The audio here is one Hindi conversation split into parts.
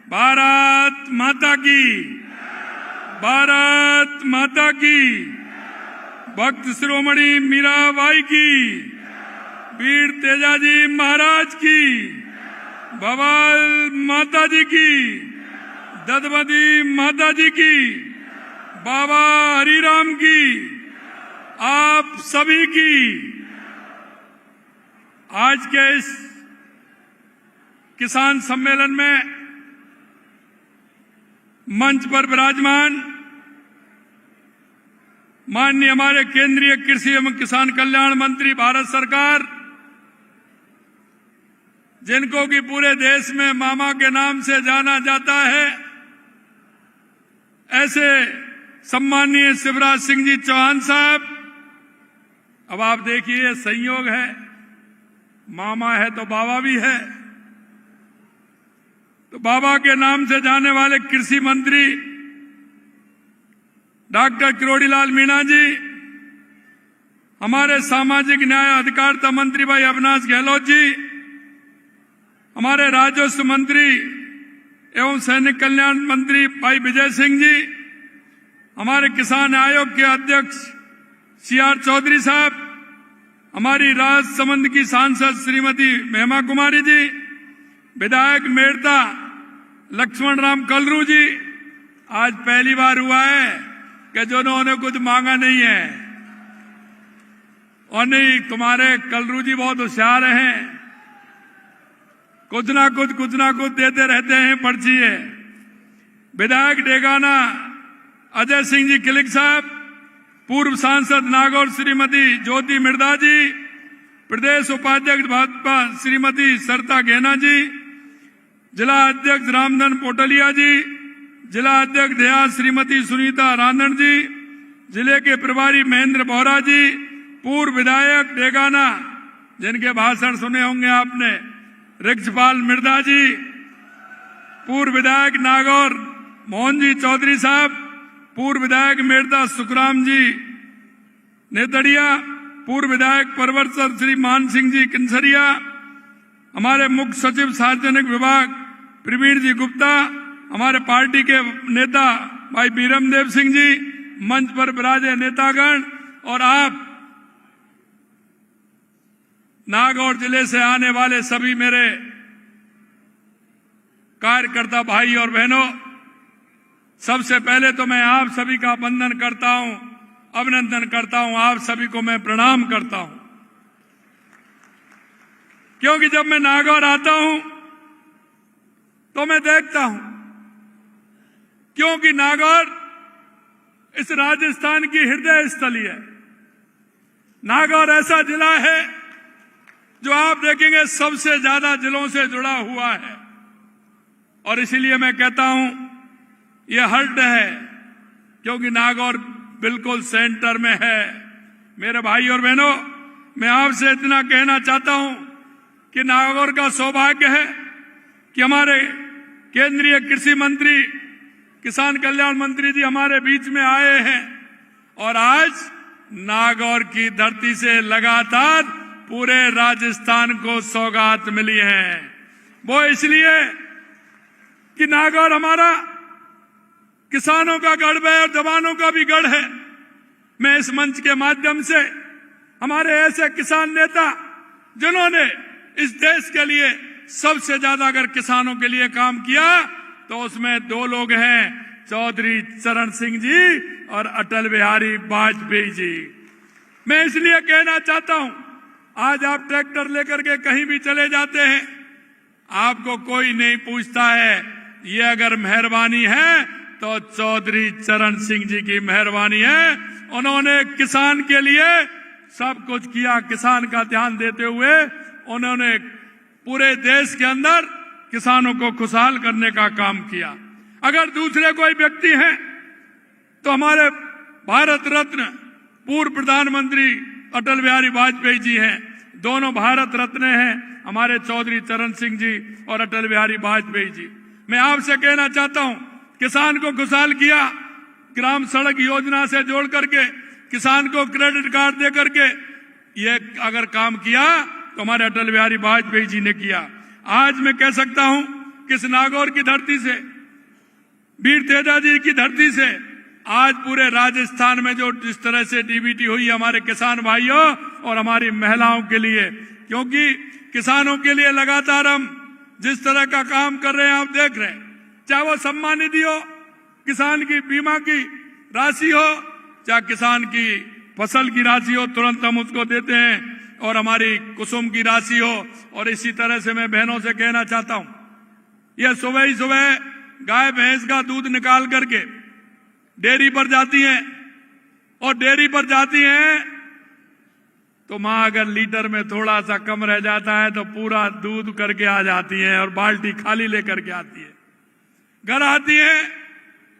भारत माता की, भारत माता की, भक्त शिरोमणि मीराबाई की, वीर तेजाजी महाराज की, भवाल माता जी की, ददमती माता जी की, बाबा हरिराम की, आप सभी की। आज के इस किसान सम्मेलन में मंच पर विराजमान माननीय हमारे केंद्रीय कृषि एवं किसान कल्याण मंत्री भारत सरकार, जिनको कि पूरे देश में मामा के नाम से जाना जाता है, ऐसे सम्माननीय शिवराज सिंह जी चौहान साहब। अब आप देखिए, संयोग है, मामा है तो बाबा भी है। तो बाबा के नाम से जाने वाले कृषि मंत्री डॉक्टर किरोड़ीलाल मीणा जी, हमारे सामाजिक न्याय अधिकारिता मंत्री भाई अविनाश गहलोत जी, हमारे राजस्व मंत्री एवं सैनिक कल्याण मंत्री भाई विजय सिंह जी, हमारे किसान आयोग के अध्यक्ष CR चौधरी साहब, हमारी राजसमंद की सांसद श्रीमती महिमा कुमारी जी, विधायक मेड़ता लक्ष्मण राम कलरू जी। आज पहली बार हुआ है कि जिन्होंने कुछ मांगा नहीं है, और नहीं, तुम्हारे कलरू जी बहुत होशियार हैं, कुछ ना कुछ देते रहते हैं, पर्ची है। विधायक डेगाना अजय सिंह जी किलिक साहब, पूर्व सांसद नागौर श्रीमती ज्योति मिर्दा जी, प्रदेश उपाध्यक्ष भाजपा श्रीमती सरिता गहना जी, जिला अध्यक्ष रामधन पोटलिया जी, जिला अध्यक्ष देहात श्रीमती सुनीता रानन जी, जिले के प्रभारी महेंद्र बोहरा जी, पूर्व विधायक डेगाना, जिनके भाषण सुने होंगे आपने, रिक्षपाल मिर्दा जी, पूर्व विधायक नागौर मोहन जी चौधरी साहब, पूर्व विधायक मेड़ता सुखराम जी नेतड़िया, पूर्व विधायक परवरसर श्री मान सिंह जी किंसरिया, हमारे मुख्य सचिव सार्वजनिक विभाग प्रवीण जी गुप्ता, हमारे पार्टी के नेता भाई बीरमदेव सिंह जी, मंच पर विराजे नेतागण, और आप नागौर जिले से आने वाले सभी मेरे कार्यकर्ता भाई और बहनों, सबसे पहले तो मैं आप सभी का वंदन करता हूं, अभिनंदन करता हूं, आप सभी को मैं प्रणाम करता हूं। क्योंकि जब मैं नागौर आता हूं तो मैं देखता हूं, क्योंकि नागौर इस राजस्थान की हृदय स्थली है। नागौर ऐसा जिला है जो आप देखेंगे सबसे ज्यादा जिलों से जुड़ा हुआ है, और इसीलिए मैं कहता हूं ये हर्ट है, क्योंकि नागौर बिल्कुल सेंटर में है। मेरे भाई और बहनों, मैं आपसे इतना कहना चाहता हूं कि नागौर का सौभाग्य है कि हमारे केंद्रीय कृषि मंत्री, किसान कल्याण मंत्री जी हमारे बीच में आए हैं, और आज नागौर की धरती से लगातार पूरे राजस्थान को सौगात मिली है। वो इसलिए कि नागौर हमारा किसानों का गढ़ है और जवानों का भी गढ़ है। मैं इस मंच के माध्यम से हमारे ऐसे किसान नेता, जिन्होंने इस देश के लिए सबसे ज्यादा अगर किसानों के लिए काम किया, तो उसमें दो लोग हैं, चौधरी चरण सिंह जी और अटल बिहारी वाजपेयी जी। मैं इसलिए कहना चाहता हूं, आज आप ट्रैक्टर लेकर के कहीं भी चले जाते हैं, आपको कोई नहीं पूछता है। ये अगर मेहरबानी है तो चौधरी चरण सिंह जी की मेहरबानी है। उन्होंने किसान के लिए सब कुछ किया, किसान का ध्यान देते हुए उन्होंने पूरे देश के अंदर किसानों को खुशहाल करने का काम किया। अगर दूसरे कोई व्यक्ति हैं तो हमारे भारत रत्न पूर्व प्रधानमंत्री अटल बिहारी वाजपेयी जी हैं। दोनों भारत रत्न हैं, हमारे चौधरी चरण सिंह जी और अटल बिहारी वाजपेयी जी। मैं आपसे कहना चाहता हूं, किसान को खुशहाल किया, ग्राम सड़क योजना से जोड़ करके, किसान को क्रेडिट कार्ड दे करके, ये अगर काम किया तो हमारे अटल बिहारी वाजपेयी जी ने किया। आज मैं कह सकता हूं किस नागौर की धरती से, वीर तेजा जी की धरती से आज पूरे राजस्थान में जो जिस तरह से डीबीटी हुई हमारे किसान भाइयों और हमारी महिलाओं के लिए, क्योंकि किसानों के लिए लगातार हम जिस तरह का काम कर रहे हैं आप देख रहे हैं, चाहे वो सम्मान निधि हो, किसान की बीमा की राशि हो, चाहे किसान की फसल की राशि हो, तुरंत हम उसको देते हैं, और हमारी कुसुम की राशि हो। और इसी तरह से मैं बहनों से कहना चाहता हूं, यह सुबह ही सुबह गाय भैंस का दूध निकाल करके डेयरी पर जाती हैं, और डेयरी पर जाती हैं तो मां अगर लीटर में थोड़ा सा कम रह जाता है तो पूरा दूध करके आ जाती हैं और बाल्टी खाली लेकर के आती है। घर आती हैं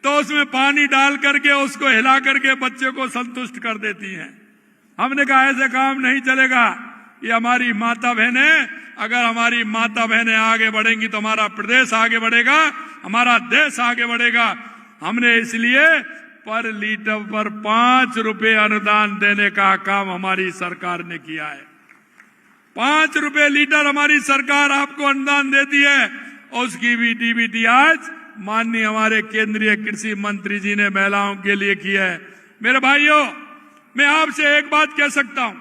तो उसमें पानी डाल करके उसको हिला करके बच्चे को संतुष्ट कर देती हैं। हमने कहा ऐसे काम नहीं चलेगा, ये हमारी माता बहनें, अगर हमारी माता बहनें आगे बढ़ेंगी तो हमारा प्रदेश आगे बढ़ेगा, हमारा देश आगे बढ़ेगा। हमने इसलिए पर लीटर पर 5 रुपए अनुदान देने का काम हमारी सरकार ने किया है। 5 रुपए लीटर हमारी सरकार आपको अनुदान देती है, और उसकी भी डीबीटी आज माननीय हमारे केंद्रीय कृषि मंत्री जी ने महिलाओं के लिए किया है। मेरे भाइयों, मैं आपसे एक बात कह सकता हूं,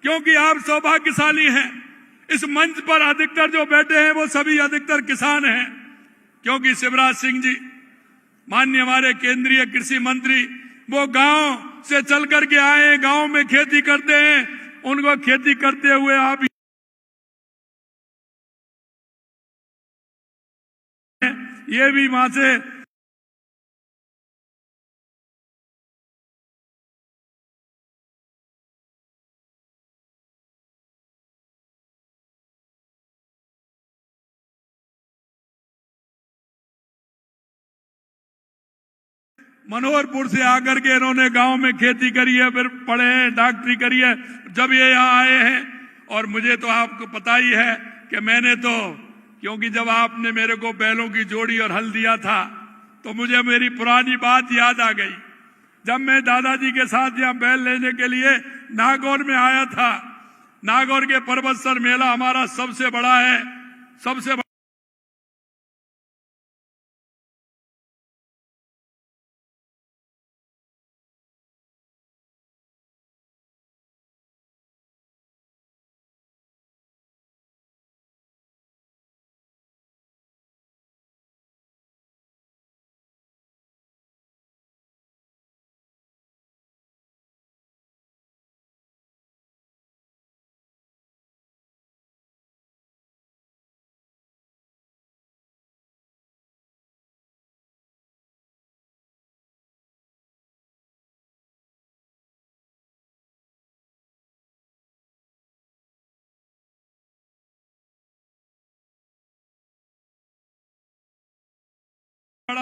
क्योंकि आप सौभाग्यशाली हैं, इस मंच पर अधिकतर जो बैठे हैं वो सभी अधिकतर किसान हैं, क्योंकि शिवराज सिंह जी माननीय हमारे केंद्रीय कृषि मंत्री वो गांव से चल करके आए, गांव में खेती करते हैं, उनको खेती करते हुए आप ये भी वहां से मनोहरपुर से आकर के इन्होंने गांव में खेती करी है, फिर पढ़े हैं, डॉक्टरी करी है, जब ये यहाँ आए हैं। और मुझे तो आपको पता ही है कि मैंने तो, क्योंकि जब आपने मेरे को बैलों की जोड़ी और हल दिया था तो मुझे मेरी पुरानी बात याद आ गई। जब मैं दादाजी के साथ यहाँ बैल लेने के लिए नागौर में आया था, नागौर के पर्वतसर मेला हमारा सबसे बड़ा है, सबसे बड़ा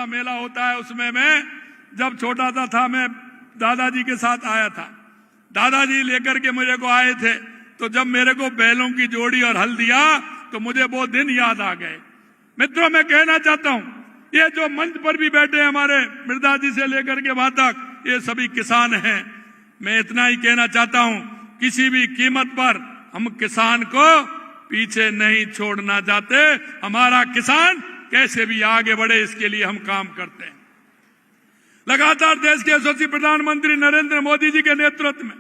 मेला होता है। उसमें मैं जब छोटा था मैं दादाजी के साथ आया था, दादाजी लेकर के मुझे को आए थे, तो जब मेरे को बैलों की जोड़ी और हल दिया तो मुझे वो दिन याद आ गए। मित्रों, मैं कहना चाहता हूं, ये जो मंच पर भी बैठे हैं हमारे मृदा जी से लेकर के वहां तक, ये सभी किसान हैं। मैं इतना ही कहना चाहता हूं, किसी भी कीमत पर हम किसान को पीछे नहीं छोड़ना चाहते। हमारा किसान कैसे भी आगे बढ़े, इसके लिए हम काम करते हैं। लगातार देश के यशस्वी प्रधानमंत्री नरेंद्र मोदी जी के नेतृत्व में,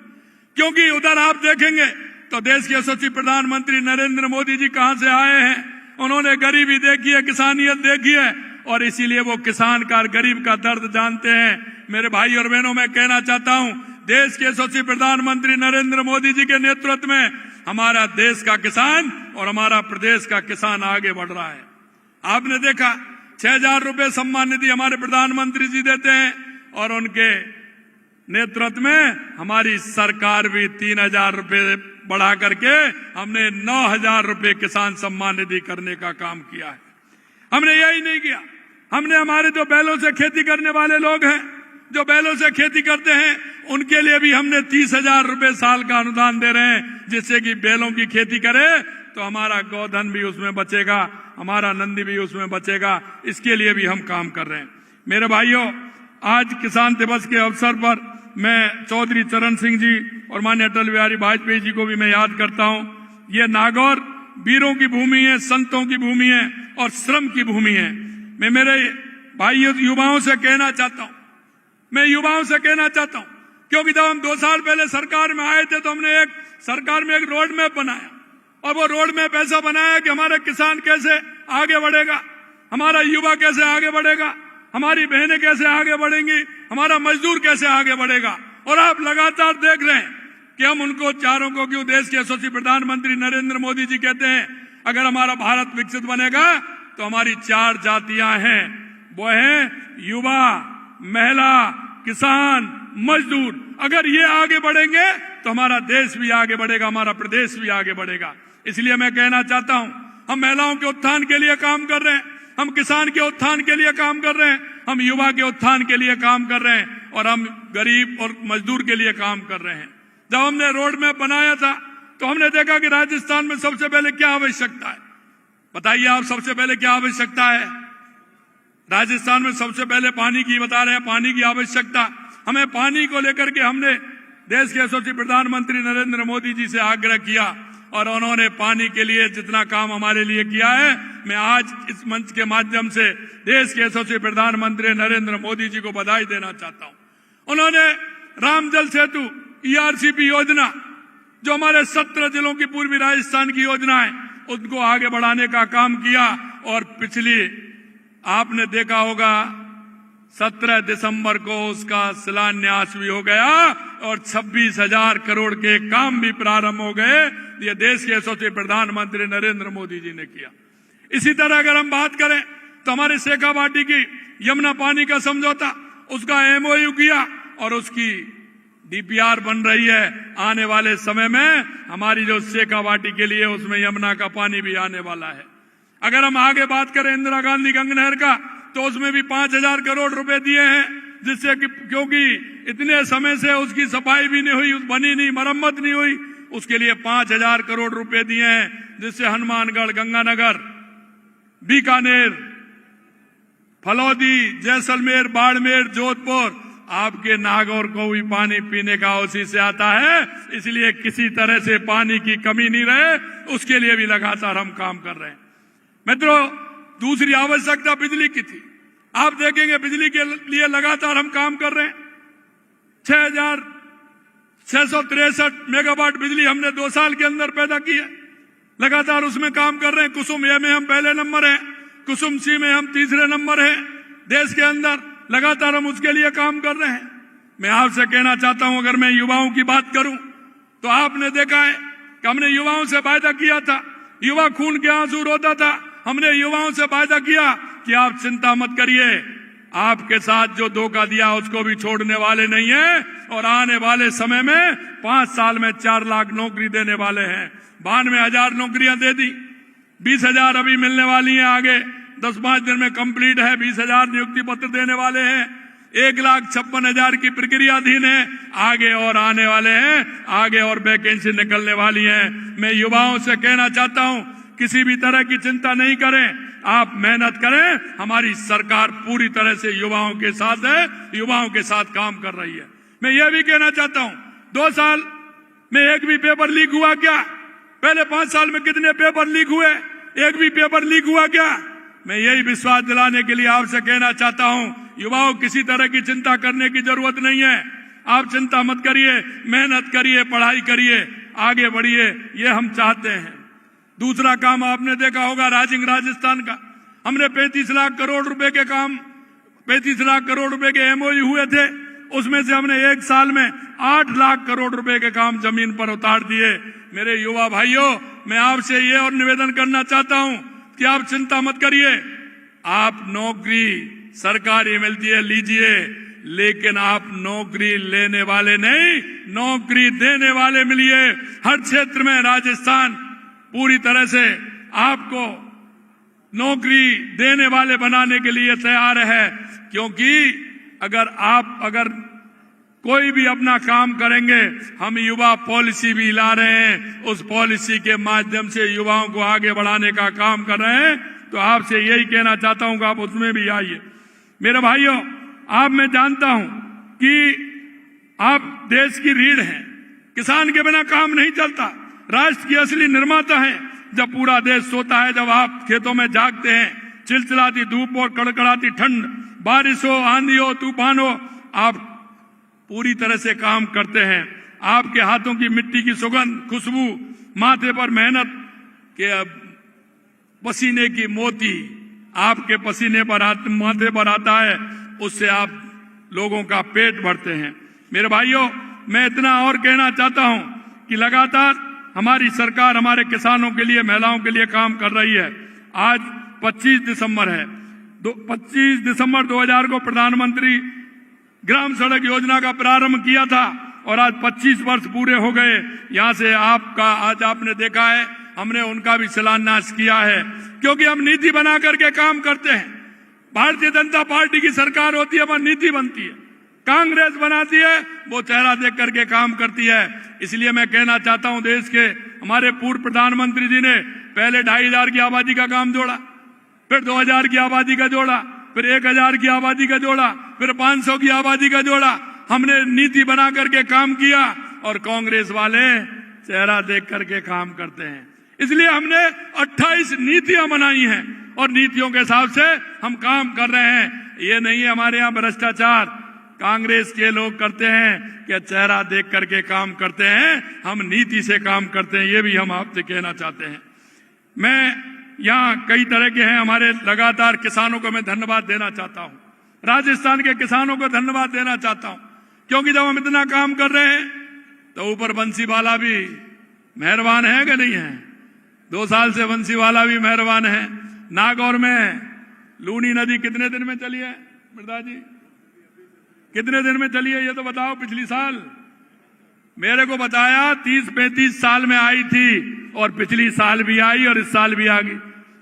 क्योंकि उधर आप देखेंगे तो देश के यशस्वी प्रधानमंत्री नरेंद्र मोदी जी कहां से आए हैं, उन्होंने गरीबी देखी है, किसानियत देखी है, और इसीलिए वो किसान का, गरीब का दर्द जानते हैं। मेरे भाई और बहनों, मैं कहना चाहता हूं, देश के यशस्वी प्रधानमंत्री नरेंद्र मोदी जी के नेतृत्व में हमारा देश का किसान और हमारा प्रदेश का किसान आगे बढ़ रहा है। आपने देखा 6,000 रुपए सम्मान निधि हमारे प्रधानमंत्री जी देते हैं, और उनके नेतृत्व में हमारी सरकार भी 3,000 रुपए बढ़ा करके हमने 9,000 रुपए किसान सम्मान निधि करने का काम किया है। हमने यही नहीं किया, हमने हमारे जो बैलों से खेती करने वाले लोग हैं, जो बैलों से खेती करते हैं, उनके लिए भी हमने 30,000 रुपए साल का अनुदान दे रहे हैं, जिससे कि बैलों की खेती करे तो हमारा गोधन भी उसमें बचेगा, हमारा नंदी भी उसमें बचेगा। इसके लिए भी हम काम कर रहे हैं। मेरे भाइयों, आज किसान दिवस के अवसर पर मैं चौधरी चरण सिंह जी और माननीय अटल बिहारी वाजपेयी जी को भी मैं याद करता हूं। ये नागौर वीरों की भूमि है, संतों की भूमि है और श्रम की भूमि है। मैं मेरे भाइयों युवाओं से कहना चाहता हूं, क्योंकि जब हम 2 साल पहले सरकार में आए थे तो हमने सरकार में एक रोड मैप बनाया, और वो रोड मैप ऐसा बनाया कि हमारा किसान कैसे आगे बढ़ेगा, हमारा युवा कैसे आगे बढ़ेगा, हमारी बहनें कैसे आगे बढ़ेंगी, हमारा मजदूर कैसे आगे बढ़ेगा। और आप लगातार देख रहे हैं कि हम उनको चारों को क्यों देश के यशस्वी प्रधानमंत्री नरेंद्र मोदी जी कहते हैं, अगर हमारा भारत विकसित बनेगा तो हमारी 4 जातियां हैं, वो है युवा, महिला, किसान, मजदूर। अगर ये आगे बढ़ेंगे तो हमारा देश भी आगे बढ़ेगा, हमारा प्रदेश भी आगे बढ़ेगा। इसलिए मैं कहना चाहता हूं, हम महिलाओं के उत्थान के लिए काम कर रहे हैं, हम किसान के उत्थान के लिए काम कर रहे हैं, हम युवा के उत्थान के लिए काम कर रहे हैं, और हम गरीब और मजदूर के लिए काम कर रहे हैं। जब हमने रोड मैप बनाया था तो हमने देखा कि राजस्थान में सबसे पहले क्या आवश्यकता है, बताइए आप, सबसे पहले क्या आवश्यकता है? राजस्थान में सबसे पहले पानी की बता रहे हैं, पानी की आवश्यकता। हमें पानी को लेकर के हमने देश के यशस्वी प्रधानमंत्री नरेंद्र मोदी जी से आग्रह किया, और उन्होंने पानी के लिए जितना काम हमारे लिए किया है, मैं आज इस मंच के माध्यम से देश के यशस्वी प्रधानमंत्री नरेंद्र मोदी जी को बधाई देना चाहता हूं। उन्होंने राम जल सेतु ERCP योजना, जो हमारे 17 जिलों की पूर्वी राजस्थान की योजना है, उनको आगे बढ़ाने का काम किया। और पिछली आपने देखा होगा 17 दिसंबर को उसका शिलान्यास भी हो गया और 26,000 करोड़ के काम भी प्रारंभ हो गए। ये देश के यशस्वी प्रधानमंत्री नरेंद्र मोदी जी ने किया। इसी तरह अगर हम बात करें तो हमारे शेखावाटी की यमुना पानी का समझौता, उसका MOU किया और उसकी DPR बन रही है। आने वाले समय में हमारी जो शेखावाटी के लिए उसमें यमुना का पानी भी आने वाला है। अगर हम आगे बात करें इंदिरा गांधी गंगा नहर का, तो उसमें भी 5,000 करोड़ रुपए दिए हैं, जिससे कि क्योंकि इतने समय से उसकी सफाई भी नहीं हुई, बनी नहीं, मरम्मत नहीं हुई, उसके लिए 5,000 करोड़ रुपए दिए हैं, जिससे हनुमानगढ़, गंगानगर, बीकानेर, फलौदी, जैसलमेर, बाड़मेर, जोधपुर, आपके नागौर को भी पानी पीने का उसी से आता है। इसलिए किसी तरह से पानी की कमी नहीं रहे, उसके लिए भी लगातार हम काम कर रहे हैं। मित्रों, दूसरी आवश्यकता बिजली की थी। आप देखेंगे बिजली के लिए लगातार हम काम कर रहे हैं। 6,663 मेगावाट बिजली हमने 2 साल के अंदर पैदा की है। लगातार उसमें काम कर रहे हैं। कुसुम ए में हम पहले नंबर हैं, कुसुम सी में हम तीसरे नंबर हैं देश के अंदर। लगातार हम उसके लिए काम कर रहे हैं। मैं आपसे कहना चाहता हूं, अगर मैं युवाओं की बात करूं तो आपने देखा है कि हमने युवाओं से वायदा किया था, युवा खून के आंसू रोता था। हमने युवाओं से वायदा किया कि आप चिंता मत करिए, आपके साथ जो धोखा दिया उसको भी छोड़ने वाले नहीं है, और आने वाले समय में 5 साल में 4 लाख नौकरी देने वाले हैं। 92,000 नौकरियां दे दी, 20,000 अभी मिलने वाली हैं। आगे 10-5 दिन में कंप्लीट है, 20,000 नियुक्ति पत्र देने वाले हैं। 1,56,000 की प्रक्रियाधीन है, आगे और आने वाले हैं, आगे और वैकेंसी निकलने वाली है। मैं युवाओं से कहना चाहता हूं, किसी भी तरह की चिंता नहीं करें, आप मेहनत करें। हमारी सरकार पूरी तरह से युवाओं के साथ है, युवाओं के साथ काम कर रही है। मैं ये भी कहना चाहता हूं, 2 साल में एक भी पेपर लीक हुआ क्या? पहले 5 साल में कितने पेपर लीक हुए? एक भी पेपर लीक हुआ क्या? मैं यही विश्वास दिलाने के लिए आपसे कहना चाहता हूं, युवाओं, किसी तरह की चिंता करने की जरूरत नहीं है। आप चिंता मत करिए, मेहनत करिए, पढ़ाई करिए, आगे बढ़िए, ये हम चाहते हैं। दूसरा काम आपने देखा होगा राइजिंग राजस्थान का। हमने 35 लाख करोड़ रुपए के काम, 35 लाख करोड़ रुपए के MOU हुए थे, उसमें से हमने 1 साल में 8 लाख करोड़ रुपए के काम जमीन पर उतार दिए। मेरे युवा भाइयों, मैं आपसे ये और निवेदन करना चाहता हूं कि आप चिंता मत करिए। आप नौकरी सरकारी मिलती है, लीजिए, लेकिन आप नौकरी लेने वाले नहीं, नौकरी देने वाले मिलिए। हर क्षेत्र में राजस्थान पूरी तरह से आपको नौकरी देने वाले बनाने के लिए तैयार है, क्योंकि अगर कोई भी अपना काम करेंगे, हम युवा पॉलिसी भी ला रहे हैं, उस पॉलिसी के माध्यम से युवाओं को आगे बढ़ाने का काम कर रहे हैं। तो आपसे यही कहना चाहता हूं कि आप उसमें भी आइए। मेरे भाइयों, आप, मैं जानता हूं कि आप देश की रीढ़ हैं, किसान के बिना काम नहीं चलता, राष्ट्र की असली निर्माता हैं। जब पूरा देश सोता है, जब आप खेतों में जागते हैं, चिलचिलाती धूप और कड़कड़ाती ठंड, बारिश हो, आंधी हो, तूफान हो, आप पूरी तरह से काम करते हैं। आपके हाथों की मिट्टी की सुगंध, खुशबू, माथे पर मेहनत के पसीने की मोती आपके पसीने पर माथे पर आता है, उससे आप लोगों का पेट भरते हैं। मेरे भाइयों, मैं इतना और कहना चाहता हूं कि लगातार हमारी सरकार हमारे किसानों के लिए, महिलाओं के लिए काम कर रही है। आज 25 दिसंबर है। 25 दिसंबर 2000 को प्रधानमंत्री ग्राम सड़क योजना का प्रारंभ किया था और आज 25 वर्ष पूरे हो गए। यहां से आपका आज आपने देखा है, हमने उनका भी शिलान्यास किया है, क्योंकि हम नीति बना करके काम करते हैं। भारतीय जनता पार्टी की सरकार होती है, वह नीति बनती है। कांग्रेस बनाती है, वो चेहरा देख करके काम करती है। इसलिए मैं कहना चाहता हूं, देश के हमारे पूर्व प्रधानमंत्री जी ने पहले 2500 की आबादी का काम जोड़ा, फिर 2000 की आबादी का जोड़ा, फिर 1000 की आबादी का जोड़ा, फिर 500 की आबादी का जोड़ा। हमने नीति बना करके काम किया और कांग्रेस वाले चेहरा देख करके काम करते हैं। इसलिए हमने 28 नीतियां बनाई हैं और नीतियों के हिसाब से हम काम कर रहे हैं। ये नहीं है हमारे यहाँ भ्रष्टाचार कांग्रेस के लोग करते हैं कि चेहरा देख करके काम करते हैं, हम नीति से काम करते हैं। ये भी हम आपसे कहना चाहते हैं। मैं यहाँ कई तरह के हैं हमारे, लगातार किसानों को मैं धन्यवाद देना चाहता हूँ। राजस्थान के किसानों को धन्यवाद देना चाहता हूँ, क्योंकि जब हम इतना काम कर रहे हैं तो ऊपर बंसीवाला भी मेहरबान है कि नहीं है। 2 साल से बंसीवाला भी मेहरबान है। नागौर में लूनी नदी कितने दिन में चली है मृदा जी? कितने दिन में चली है ये तो बताओ। पिछली साल मेरे को बताया 30-35 साल में आई थी और पिछली साल भी आई और इस साल भी आ गई।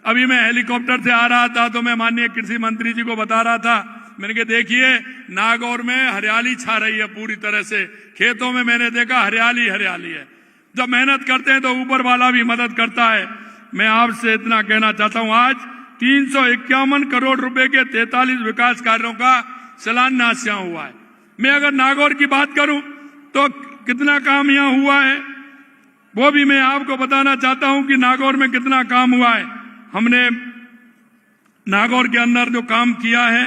अभी मैं हेलीकॉप्टर से आ रहा था तो मैं माननीय कृषि मंत्री जी को बता रहा था, मैंने कहा देखिए नागौर में हरियाली छा रही है पूरी तरह से। खेतों में मैंने देखा हरियाली हरियाली है। जब मेहनत करते हैं तो ऊपर वाला भी मदद करता है। मैं आपसे इतना कहना चाहता हूं, आज 351 करोड़ रुपए के 43 विकास कार्यों का शिलान्यास यहां हुआ है। मैं अगर नागौर की बात करूं तो कितना काम यहां हुआ है वो भी मैं आपको बताना चाहता हूं कि नागौर में कितना काम हुआ है। हमने नागौर के अंदर जो काम किया है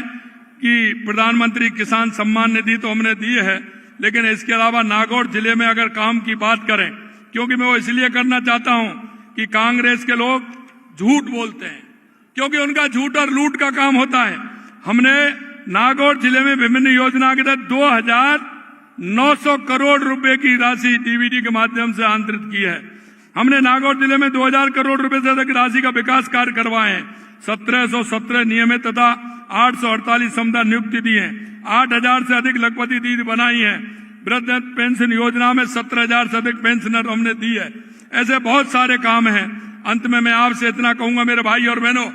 कि प्रधानमंत्री किसान सम्मान निधि तो हमने दी है, लेकिन इसके अलावा नागौर जिले में अगर काम की बात करें, क्योंकि मैं वो इसलिए करना चाहता हूं कि कांग्रेस के लोग झूठ बोलते हैं, क्योंकि उनका झूठ और लूट का काम होता है। हमने नागौर जिले में विभिन्न योजना के तहत 2900 करोड़ रुपए की राशि डीबीटी के माध्यम से आंतरित की है। हमने नागौर जिले में 2000 करोड़ रुपए से अधिक राशि का विकास कार्य करवाए हैं। 1717 नियमित तथा 848 समता नियुक्ति दी है। 8000 से अधिक लखपति दीदी बनाई है। वृद्ध पेंशन योजना में 17,000 से अधिक पेंशनर हमने दी है। ऐसे बहुत सारे काम हैं। अंत में मैं आपसे इतना कहूंगा मेरे भाई और बहनों,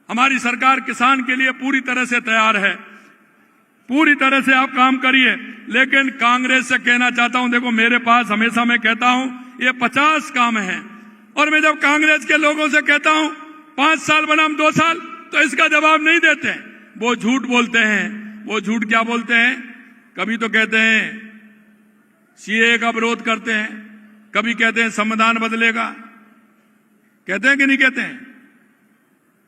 हमारी सरकार किसान के लिए पूरी तरह से तैयार है। पूरी तरह से आप काम करिए, लेकिन कांग्रेस से कहना चाहता हूं, देखो मेरे पास हमेशा मैं कहता हूं ये 50 काम हैं, और मैं जब कांग्रेस के लोगों से कहता हूं 5 साल बनाम 2 साल, तो इसका जवाब नहीं देते हैं। वो झूठ बोलते हैं। वो झूठ क्या बोलते हैं? कभी तो कहते हैं सीए का विरोध करते हैं, कभी कहते हैं संविधान बदलेगा। कहते हैं कि नहीं कहते हैं?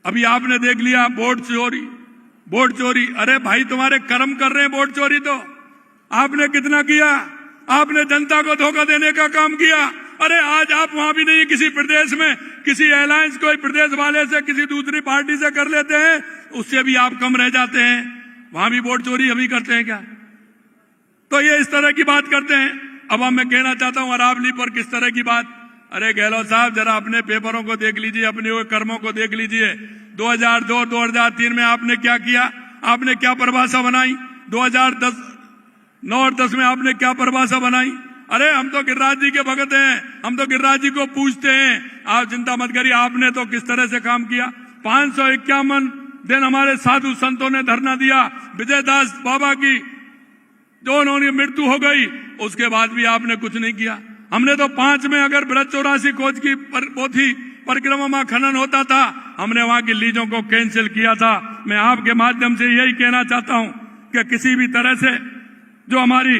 अभी आपने देख लिया वोट चोरी। अरे भाई तुम्हारे कर्म कर रहे हैं वोट चोरी। तो आपने कितना किया? आपने जनता को धोखा देने का काम किया। अरे आज आप वहां भी नहीं, किसी प्रदेश में किसी अलायंस कोई प्रदेश वाले से किसी दूसरी पार्टी से कर लेते हैं, उससे भी आप कम रह जाते हैं। वहां भी वोट चोरी अभी करते हैं क्या? तो ये इस तरह की बात करते हैं। अब मैं कहना चाहता हूं अरावली पर किस तरह की बात। अरे गहलोत साहब जरा अपने पेपरों को देख लीजिए, अपने हुए कर्मों को देख लीजिए। 2002-2003 में आपने क्या किया? आपने क्या परिभाषा बनाई? 2009 और 10 में आपने क्या परिभाषा बनाई? अरे हम तो गिरिराज जी के भगत हैं, हम तो गिरिराज जी को पूछते हैं। आप चिंता मत करिए। आपने तो किस तरह से काम किया? 551 दिन हमारे साधु संतों ने धरना दिया। विजयदास बाबा की जो उन्होंने मृत्यु हो गई, उसके बाद भी आपने कुछ नहीं किया। हमने तो 5 में अगर बृहद 84 कोच की पोथी परिक्रमा खनन होता था, हमने वहां की लीजों को कैंसिल किया था। मैं आपके माध्यम से यही कहना चाहता हूं कि किसी भी तरह से जो हमारी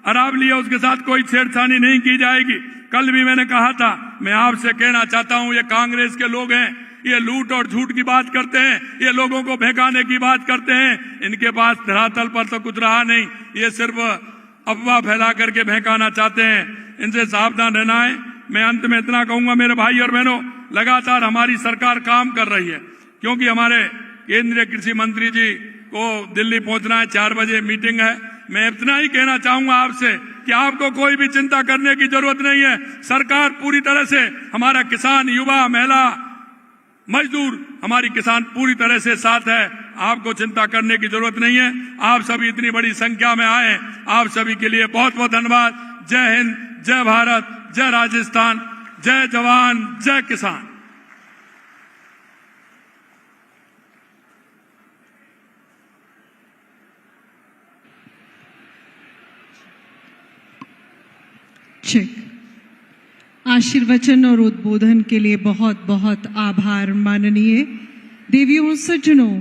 अरावली है उसके साथ कोई छेड़छाड़ी नहीं की जाएगी। कल भी मैंने कहा था मैं आपसे कहना चाहता हूं, ये कांग्रेस के लोग हैं, ये लूट और झूठ की बात करते हैं, ये लोगों को भगाने की बात करते हैं। इनके पास धरातल पर तो कुछ रहा नहीं, ये सिर्फ अफवाह फैला करके भगाना चाहते हैं। इनसे सावधान रहना है। मैं अंत में इतना कहूंगा, मेरे भाई और बहनों, लगातार हमारी सरकार काम कर रही है, क्योंकि हमारे केंद्रीय कृषि मंत्री जी को दिल्ली पहुंचना है, 4 बजे मीटिंग है। मैं इतना ही कहना चाहूंगा आपसे कि आपको कोई भी चिंता करने की जरूरत नहीं है। सरकार पूरी तरह से, हमारा किसान, युवा, महिला, मजदूर, हमारी किसान पूरी तरह से साथ है। आपको चिंता करने की जरूरत नहीं है। आप सभी इतनी बड़ी संख्या में आए, आप सभी के लिए बहुत बहुत धन्यवाद। जय हिंद, जय भारत, जय राजस्थान, जय जवान, जय किसान। चेक। आशीर्वचन और उद्बोधन के लिए बहुत बहुत आभार माननीय। देवियों सज्जनों,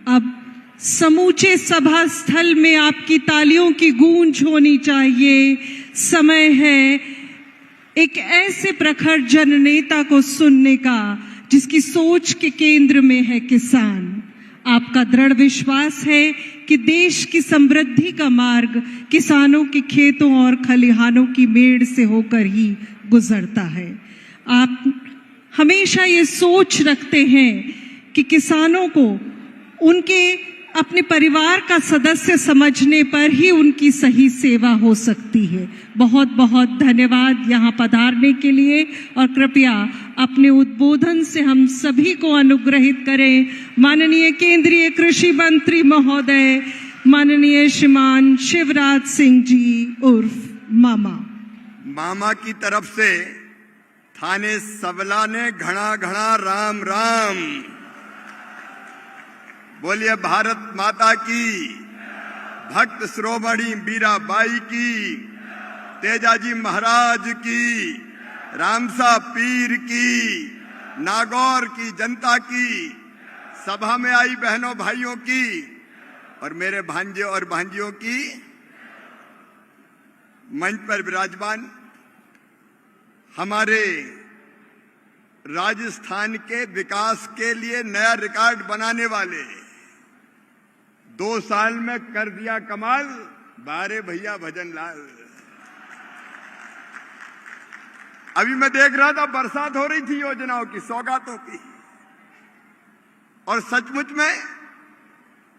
अब समूचे सभा स्थल में आपकी तालियों की गूंज होनी चाहिए। समय है एक ऐसे प्रखर जननेता को सुनने का जिसकी सोच के केंद्र में है किसान। आपका दृढ़ विश्वास है कि देश की समृद्धि का मार्ग किसानों के खेतों और खलिहानों की मेड़ से होकर ही गुजरता है। आप हमेशा ये सोच रखते हैं कि किसानों को उनके अपने परिवार का सदस्य समझने पर ही उनकी सही सेवा हो सकती है। बहुत बहुत धन्यवाद यहाँ पधारने के लिए, और कृपया अपने उद्बोधन से हम सभी को अनुग्रहित करें। माननीय केंद्रीय कृषि मंत्री महोदय, माननीय श्रीमान शिवराज सिंह जी उर्फ मामा की तरफ से थाने सबला ने घना घना राम राम। बोलिए भारत माता की, भक्त श्रोमणी मीराबाई की, तेजाजी महाराज की, रामसा पीर की, नागौर की जनता की, सभा में आई बहनों भाइयों की, और मेरे भांजे और भांजियों की, मंच पर विराजमान हमारे राजस्थान के विकास के लिए नया रिकॉर्ड बनाने वाले, 2 साल में कर दिया कमाल, बारे भैया भजन लाल। अभी मैं देख रहा था, बरसात हो रही थी योजनाओं की, सौगातों की, और सचमुच में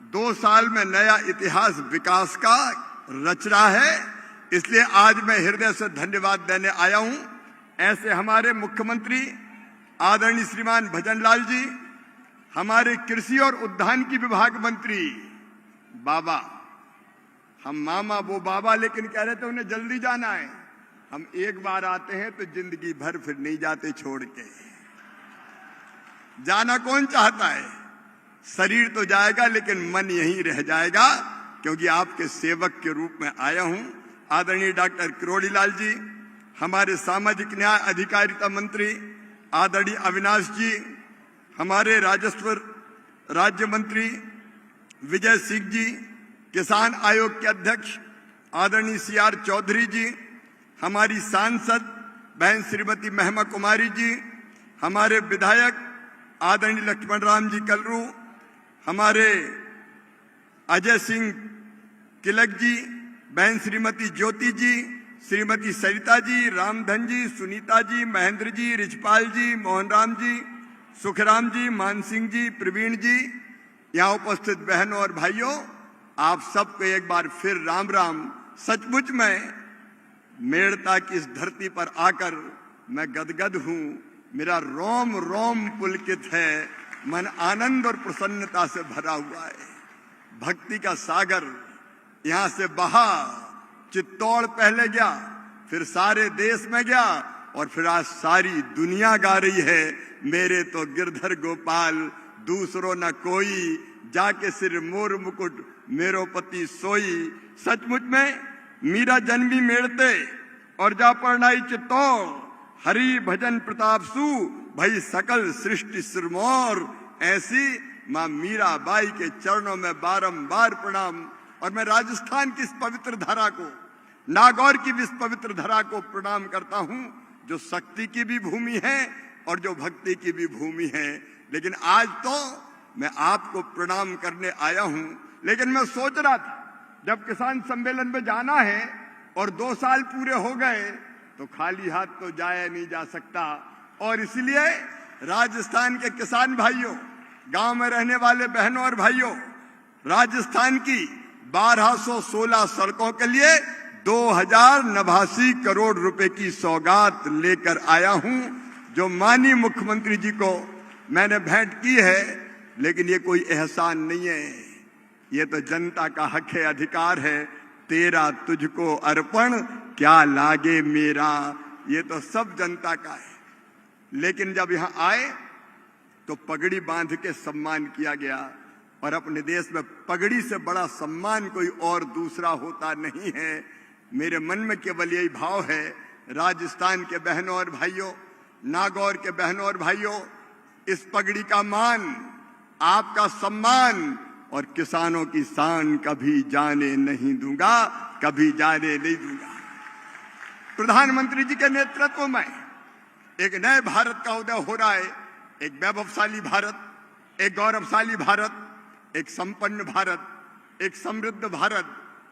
2 साल में नया इतिहास विकास का रच रहा है। इसलिए आज मैं हृदय से धन्यवाद देने आया हूं ऐसे हमारे मुख्यमंत्री आदरणीय श्रीमान भजन लाल जी, हमारे कृषि और उद्यान की विभाग मंत्री बाबा, हम मामा वो बाबा, लेकिन कह रहे थे उन्हें जल्दी जाना है। हम एक बार आते हैं तो जिंदगी भर फिर नहीं जाते छोड़ के। जाना कौन चाहता है? शरीर तो जाएगा लेकिन मन यहीं रह जाएगा, क्योंकि आपके सेवक के रूप में आया हूं। आदरणीय डॉक्टर किरोड़ी लाल जी, हमारे सामाजिक न्याय अधिकारिता मंत्री आदरणीय अविनाश जी, हमारे राजस्व राज्य मंत्री विजय सिंह जी, किसान आयोग के अध्यक्ष आदरणीय CR चौधरी जी, हमारी सांसद बहन श्रीमती महिमा कुमारी जी, हमारे विधायक आदरणीय लक्ष्मण राम जी कलरू, हमारे अजय सिंह किलक जी, बहन श्रीमती ज्योति जी, श्रीमती सरिता जी, रामधन जी, सुनीता जी, महेंद्र जी, रिजपाल जी, मोहन राम जी, सुखराम जी, मान सिंह जी, प्रवीण जी, यहाँ उपस्थित बहनों और भाइयों, आप सबको एक बार फिर राम राम। सचमुच में मेड़ता की इस धरती पर आकर मैं गदगद हूँ, मेरा रोम रोम पुलकित है, मन आनंद और प्रसन्नता से भरा हुआ है। भक्ति का सागर यहाँ से बहा, चित्तौड़ पहले गया, फिर सारे देश में गया, और फिर आज सारी दुनिया गा रही है, मेरे तो गिरधर गोपाल दूसरो न कोई, जाके सिर मोर मुकुट मेरो पति सोई। सचमुच में मीरा जन्मी मेड़ते और जा परनाई चित्तौड़, हरि भजन प्रताप सु भई सकल सृष्टि सिरमौर। ऐसी माँ मीराबाई के चरणों में बारंबार प्रणाम। और मैं राजस्थान की इस पवित्र धरा को, नागौर की भी इस पवित्र धरा को प्रणाम करता हूं, जो शक्ति की भी भूमि है और जो भक्ति की भी भूमि है। लेकिन आज तो मैं आपको प्रणाम करने आया हूं। लेकिन मैं सोच रहा था जब किसान सम्मेलन में जाना है और 2 साल पूरे हो गए तो खाली हाथ तो जाया नहीं जा सकता। और इसलिए राजस्थान के किसान भाइयों, गांव में रहने वाले बहनों और भाइयों, राजस्थान की 1216 सड़कों के लिए 2089 करोड़ रुपए की सौगात लेकर आया हूं, जो माननीय मुख्यमंत्री जी को मैंने भेंट की है। लेकिन ये कोई एहसान नहीं है, ये तो जनता का हक है, अधिकार है। तेरा तुझको अर्पण क्या लागे मेरा, ये तो सब जनता का है। लेकिन जब यहां आए तो पगड़ी बांध के सम्मान किया गया, और अपने देश में पगड़ी से बड़ा सम्मान कोई और दूसरा होता नहीं है। मेरे मन में केवल यही भाव है, राजस्थान के बहनों और भाइयों, नागौर के बहनों और भाइयों, इस पगड़ी का मान, आपका सम्मान और किसानों की शान कभी जाने नहीं दूंगा, कभी जाने नहीं दूंगा। प्रधानमंत्री जी के नेतृत्व में एक नए भारत का उदय हो रहा है, एक वैभवशाली भारत, एक गौरवशाली भारत, एक संपन्न भारत, एक समृद्ध भारत,